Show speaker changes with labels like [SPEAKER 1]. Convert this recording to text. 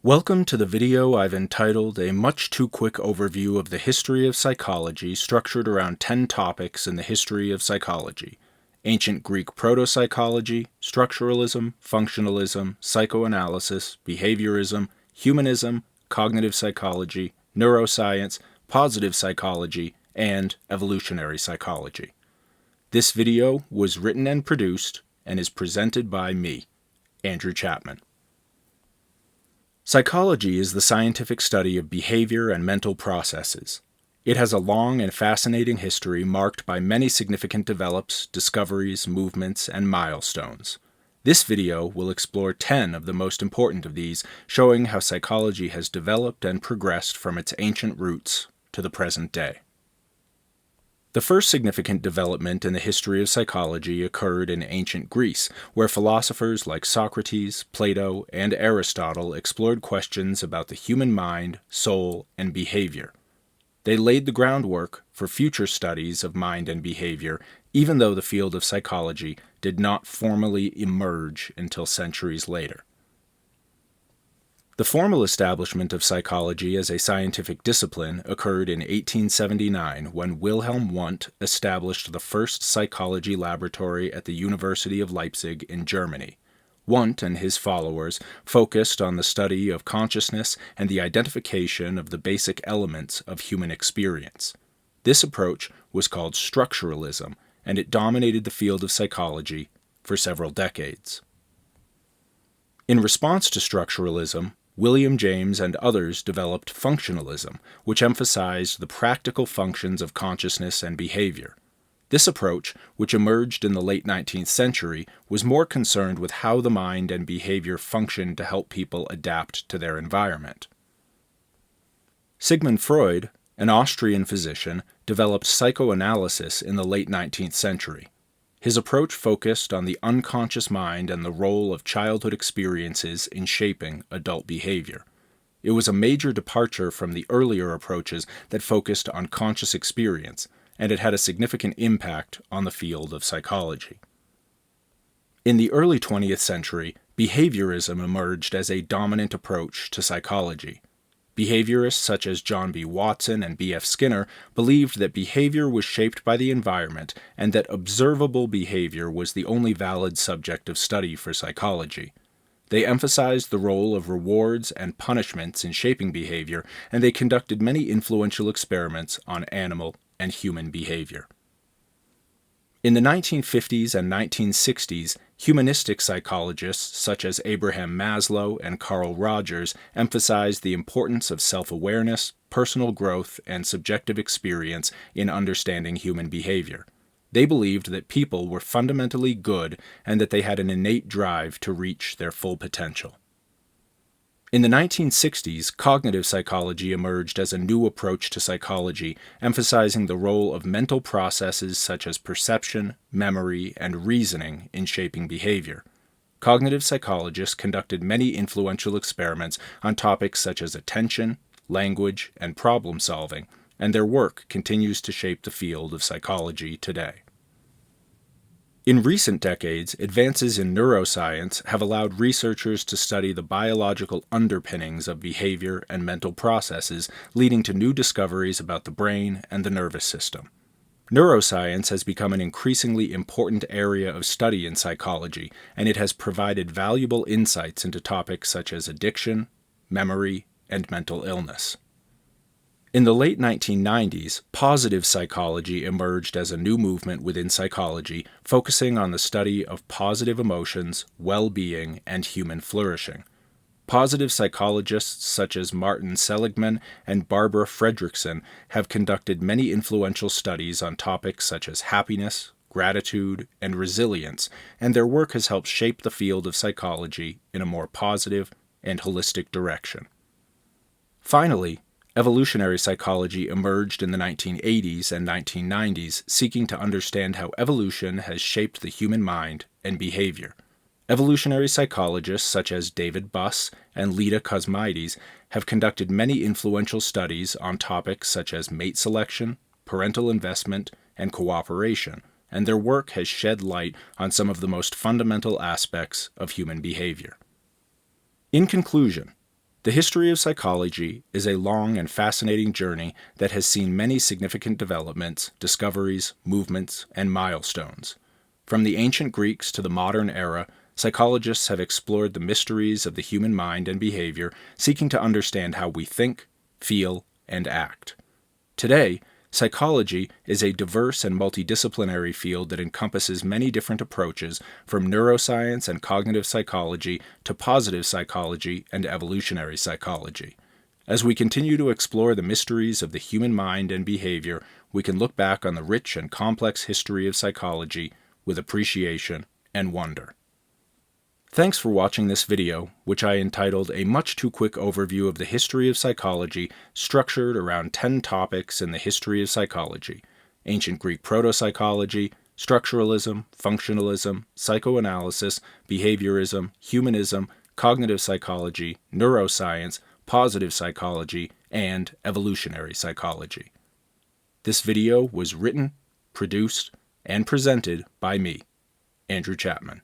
[SPEAKER 1] Welcome to the video I've entitled A Much Too Quick Overview of the History of Psychology, structured around 10 topics in the history of psychology: ancient Greek Proto-Psychology, Structuralism, Functionalism, Psychoanalysis, Behaviorism, Humanism, Cognitive Psychology, Neuroscience, Positive Psychology, and Evolutionary Psychology. This video was written and produced and is presented by me, Andrew Chapman. Psychology is the scientific study of behavior and mental processes. It has a long and fascinating history marked by many significant develops, discoveries, movements, and milestones. This video will explore 10 of the most important of these, showing how psychology has developed and progressed from its ancient roots to the present day. The first significant development in the history of psychology occurred in ancient Greece, where philosophers like Socrates, Plato, and Aristotle explored questions about the human mind, soul, and behavior. They laid the groundwork for future studies of mind and behavior, even though the field of psychology did not formally emerge until centuries later. The formal establishment of psychology as a scientific discipline occurred in 1879 when Wilhelm Wundt established the first psychology laboratory at the University of Leipzig in Germany. Wundt and his followers focused on the study of consciousness and the identification of the basic elements of human experience. This approach was called Structuralism, and it dominated the field of psychology for several decades. In response to Structuralism, William James and others developed Functionalism, which emphasized the practical functions of consciousness and behavior. This approach, which emerged in the late 19th century, was more concerned with how the mind and behavior function to help people adapt to their environment. Sigmund Freud, an Austrian physician, developed psychoanalysis in the late 19th century. His approach focused on the unconscious mind and the role of childhood experiences in shaping adult behavior. It was a major departure from the earlier approaches that focused on conscious experience, and it had a significant impact on the field of psychology. In the early 20th century, behaviorism emerged as a dominant approach to psychology. Behaviorists such as John B. Watson and B. F. Skinner believed that behavior was shaped by the environment and that observable behavior was the only valid subject of study for psychology. They emphasized the role of rewards and punishments in shaping behavior, and they conducted many influential experiments on animal and human behavior. In the 1950s and 1960s, humanistic psychologists such as Abraham Maslow and Carl Rogers emphasized the importance of self-awareness, personal growth, and subjective experience in understanding human behavior. They believed that people were fundamentally good and that they had an innate drive to reach their full potential. In the 1960s, cognitive psychology emerged as a new approach to psychology, emphasizing the role of mental processes such as perception, memory, and reasoning in shaping behavior. Cognitive psychologists conducted many influential experiments on topics such as attention, language, and problem solving, and their work continues to shape the field of psychology today. In recent decades, advances in neuroscience have allowed researchers to study the biological underpinnings of behavior and mental processes, leading to new discoveries about the brain and the nervous system. Neuroscience has become an increasingly important area of study in psychology, and it has provided valuable insights into topics such as addiction, memory, and mental illness. In the late 1990s, positive psychology emerged as a new movement within psychology, focusing on the study of positive emotions, well-being, and human flourishing. Positive psychologists such as Martin Seligman and Barbara Fredrickson have conducted many influential studies on topics such as happiness, gratitude, and resilience, and their work has helped shape the field of psychology in a more positive and holistic direction. Finally, evolutionary psychology emerged in the 1980s and 1990s, seeking to understand how evolution has shaped the human mind and behavior. Evolutionary psychologists such as David Buss and Leda Cosmides have conducted many influential studies on topics such as mate selection, parental investment, and cooperation, and their work has shed light on some of the most fundamental aspects of human behavior. In conclusion, The history of psychology is a long and fascinating journey that has seen many significant developments, discoveries, movements, and milestones. From the ancient Greeks to the modern era, psychologists have explored the mysteries of the human mind and behavior, seeking to understand how we think, feel, and act. Today, psychology is a diverse and multidisciplinary field that encompasses many different approaches, from neuroscience and cognitive psychology to positive psychology and evolutionary psychology. As we continue to explore the mysteries of the human mind and behavior, we can look back on the rich and complex history of psychology with appreciation and wonder. Thanks for watching this video, which I entitled A Much Too Quick Overview of the History of Psychology, structured around 10 topics in the history of psychology: ancient Greek Proto-Psychology, Structuralism, Functionalism, Psychoanalysis, Behaviorism, Humanism, Cognitive Psychology, Neuroscience, Positive Psychology, and Evolutionary Psychology. This video was written, produced, and presented by me, Andrew Chapman.